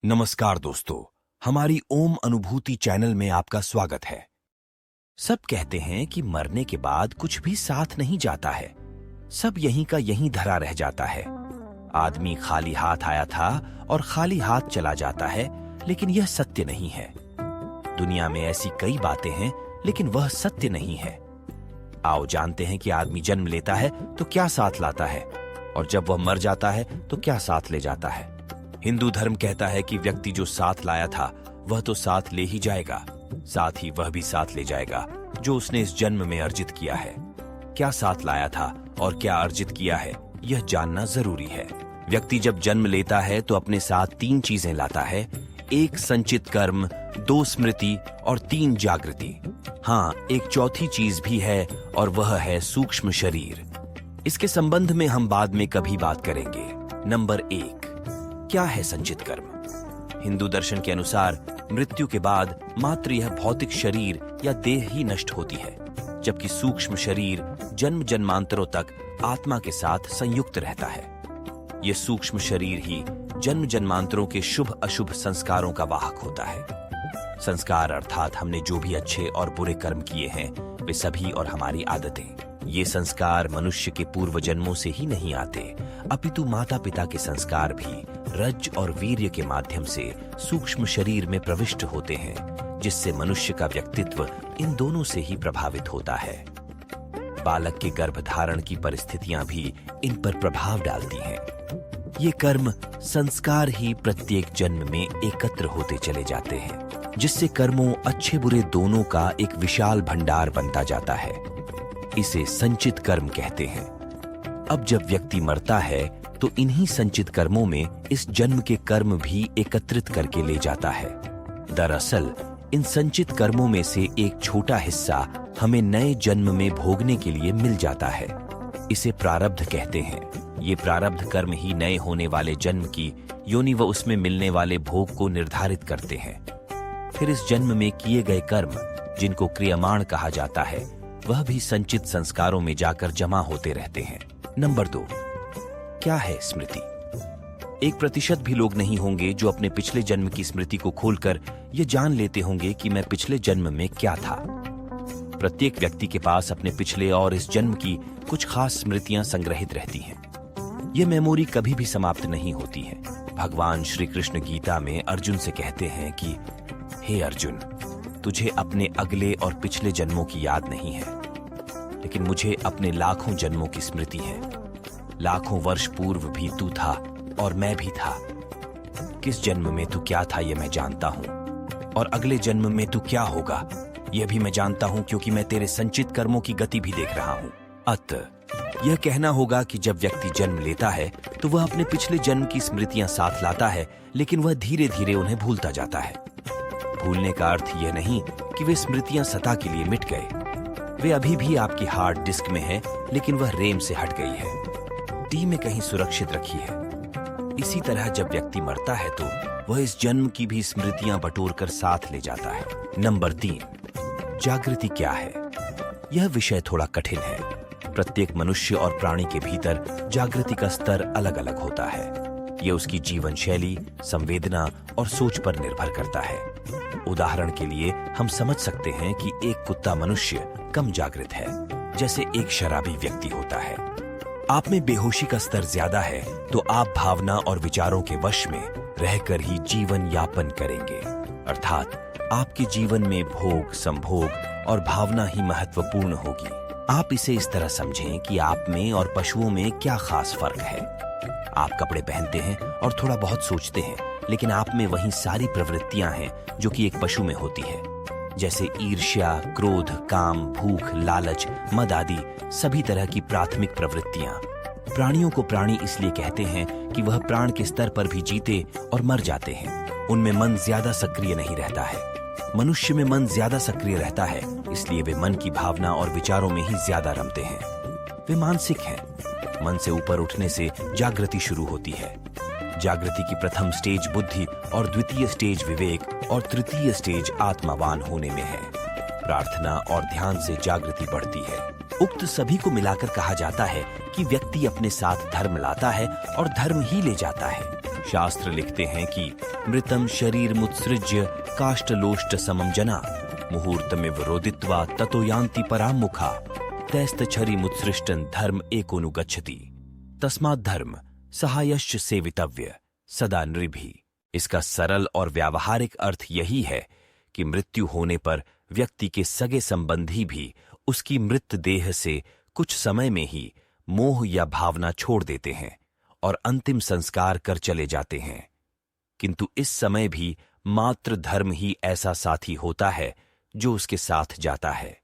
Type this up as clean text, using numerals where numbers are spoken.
नमस्कार दोस्तों, हमारी ओम अनुभूति चैनल में आपका स्वागत है। सब कहते हैं कि मरने के बाद कुछ भी साथ नहीं जाता है, सब यहीं का यहीं धरा रह जाता है। आदमी खाली हाथ आया था और खाली हाथ चला जाता है, लेकिन यह सत्य नहीं है। दुनिया में ऐसी कई बातें हैं, लेकिन वह सत्य नहीं है। आओ जानते हैं कि आदमी जन्म लेता है तो क्या साथ लाता है, और जब वह मर जाता है तो क्या साथ ले जाता है। हिंदू धर्म कहता है कि व्यक्ति जो साथ लाया था वह तो साथ ले ही जाएगा, साथ ही वह भी साथ ले जाएगा जो उसने इस जन्म में अर्जित किया है। क्या साथ लाया था और क्या अर्जित किया है, यह जानना जरूरी है। व्यक्ति जब जन्म लेता है तो अपने साथ 3 चीजें लाता है: 1 संचित कर्म, 2 स्मृति और 3 जागृति। हाँ, एक चौथी चीज भी है और वह है सूक्ष्म शरीर। इसके संबंध में हम बाद में कभी बात करेंगे। नंबर 1, क्या है संचित कर्म? हिंदू दर्शन के अनुसार मृत्यु के बाद मात्र यह भौतिक शरीर या देह ही नष्ट होती है, जबकि सूक्ष्म शरीर जन्म जन्मांतरों तक आत्मा के साथ संयुक्त रहता है। यह सूक्ष्म शरीर ही जन्म जन्मांतरों के शुभ अशुभ संस्कारों का वाहक होता है। संस्कार अर्थात हमने जो भी अच्छे और बुरे कर्म किए हैं वे सभी और हमारी आदतें। ये संस्कार मनुष्य के पूर्व जन्मों से ही नहीं आते, अपितु माता पिता के संस्कार भी रज और वीर्य के माध्यम से सूक्ष्म शरीर में प्रविष्ट होते हैं, जिससे मनुष्य का व्यक्तित्व इन दोनों से ही प्रभावित होता है। बालक के गर्भधारण की परिस्थितियां भी इन पर प्रभाव डालती हैं। ये कर्म संस्कार ही प्रत्येक जन्म में एकत्र होते चले जाते हैं, जिससे कर्मों अच्छे बुरे दोनों का एक विशाल भंडार बनता जाता है। इसे संचित कर्म कहते हैं। अब जब व्यक्ति मरता है तो इन्हीं संचित कर्मों में इस जन्म के कर्म भी एकत्रित करके ले जाता है। दरअसल इन संचित कर्मों में से एक छोटा हिस्सा हमें नए जन्म में भोगने के लिए मिल जाता है। इसे प्रारब्ध कहते हैं। ये प्रारब्ध कर्म ही नए होने वाले जन्म की योनि व उसमें मिलने वाले भोग को निर्धारित करते हैं। फिर इस जन्म में किए गए कर्म, जिनको क्रियमाण कहा जाता है, वह भी संचित संस्कारों में जाकर जमा होते रहते हैं। नंबर 2, क्या है स्मृति? 1% भी लोग नहीं होंगे जो अपने पिछले जन्म की स्मृति को खोलकर ये जान लेते होंगे कि मैं पिछले जन्म में क्या था। प्रत्येक व्यक्ति के पास अपने पिछले और इस जन्म की कुछ खास स्मृतियां संग्रहित रहती हैं। ये मेमोरी कभी भी समाप्त नहीं होती है। भगवान श्री कृष्ण गीता में अर्जुन से कहते हैं कि हे अर्जुन, तुझे अपने अगले और पिछले जन्मों की याद नहीं है, लेकिन मुझे अपने लाखों जन्मों की स्मृति है। लाखों वर्ष पूर्व भी तू था और मैं भी था। किस जन्म में तू क्या था यह मैं जानता हूं, और अगले जन्म में तू क्या होगा यह भी मैं जानता हूं, क्योंकि मैं तेरे संचित कर्मों की गति भी देख रहा हूं। अतः यह कहना होगा कि जब व्यक्ति जन्म लेता है तो वह अपने पिछले जन्म की स्मृतियां साथ लाता है, लेकिन वह धीरे धीरे उन्हें भूलता जाता है। भूलने का अर्थ यह नहीं कि वे स्मृतियां सदा के लिए मिट गए। वे अभी भी आपकी हार्ड डिस्क में है, लेकिन वह रेम से हट गई है, डी में कहीं सुरक्षित रखी है। इसी तरह जब व्यक्ति मरता है तो वह इस जन्म की भी स्मृतियां बटोर कर साथ ले जाता है। नंबर 3, जागृति क्या है? यह विषय थोड़ा कठिन है। प्रत्येक मनुष्य और प्राणी के भीतर जागृति का स्तर अलग अलग होता है। यह उसकी जीवन शैली, संवेदना और सोच पर निर्भर करता है। उदाहरण के लिए हम समझ सकते हैं कि एक कुत्ता मनुष्य कम जागृत है, जैसे एक शराबी व्यक्ति होता है। आप में बेहोशी का स्तर ज्यादा है तो आप भावना और विचारों के वश में रहकर ही जीवन यापन करेंगे, अर्थात आपके जीवन में भोग, संभोग और भावना ही महत्वपूर्ण होगी। आप इसे इस तरह समझें कि आप में और पशुओं में क्या खास फर्क है। आप कपड़े पहनते हैं और थोड़ा बहुत सोचते हैं, लेकिन आप में वही सारी प्रवृत्तियां हैं जो कि एक पशु में होती है, जैसे ईर्ष्या, क्रोध, काम, भूख, लालच, मद आदि सभी तरह की प्राथमिक प्रवृत्तियां। प्राणियों को प्राणी इसलिए कहते हैं कि वह प्राण के स्तर पर भी जीते और मर जाते हैं। उनमें मन ज्यादा सक्रिय नहीं रहता है। मनुष्य में मन ज्यादा सक्रिय रहता है, इसलिए वे मन की भावना और विचारों में ही ज्यादा रमते हैं। वे मानसिक हैं। मन से ऊपर उठने से जागृति शुरू होती है। जागृति की प्रथम स्टेज बुद्धि और द्वितीय स्टेज विवेक और तृतीय स्टेज आत्मावान होने में है। प्रार्थना और ध्यान से जागृति बढ़ती है। उक्त सभी को मिलाकर कहा जाता है कि व्यक्ति अपने साथ धर्म लाता है और धर्म ही ले जाता है। शास्त्र लिखते हैं कि मृतम शरीर मुत्सृज्य काष्ठलोष्ट समम जना मुहूर्तमिव रोदित्वा ततो यान्ति परामुखा तैस्तछरी मुत्सृष्टन धर्म एकोनुगच्छति तस्मात् धर्म सहायश्च सेवितव्य सदा नृभिः। इसका सरल और व्यावहारिक अर्थ यही है कि मृत्यु होने पर व्यक्ति के सगे संबंधी भी उसकी मृत देह से कुछ समय में ही मोह या भावना छोड़ देते हैं और अंतिम संस्कार कर चले जाते हैं, किंतु इस समय भी मात्र धर्म ही ऐसा साथी होता है जो उसके साथ जाता है।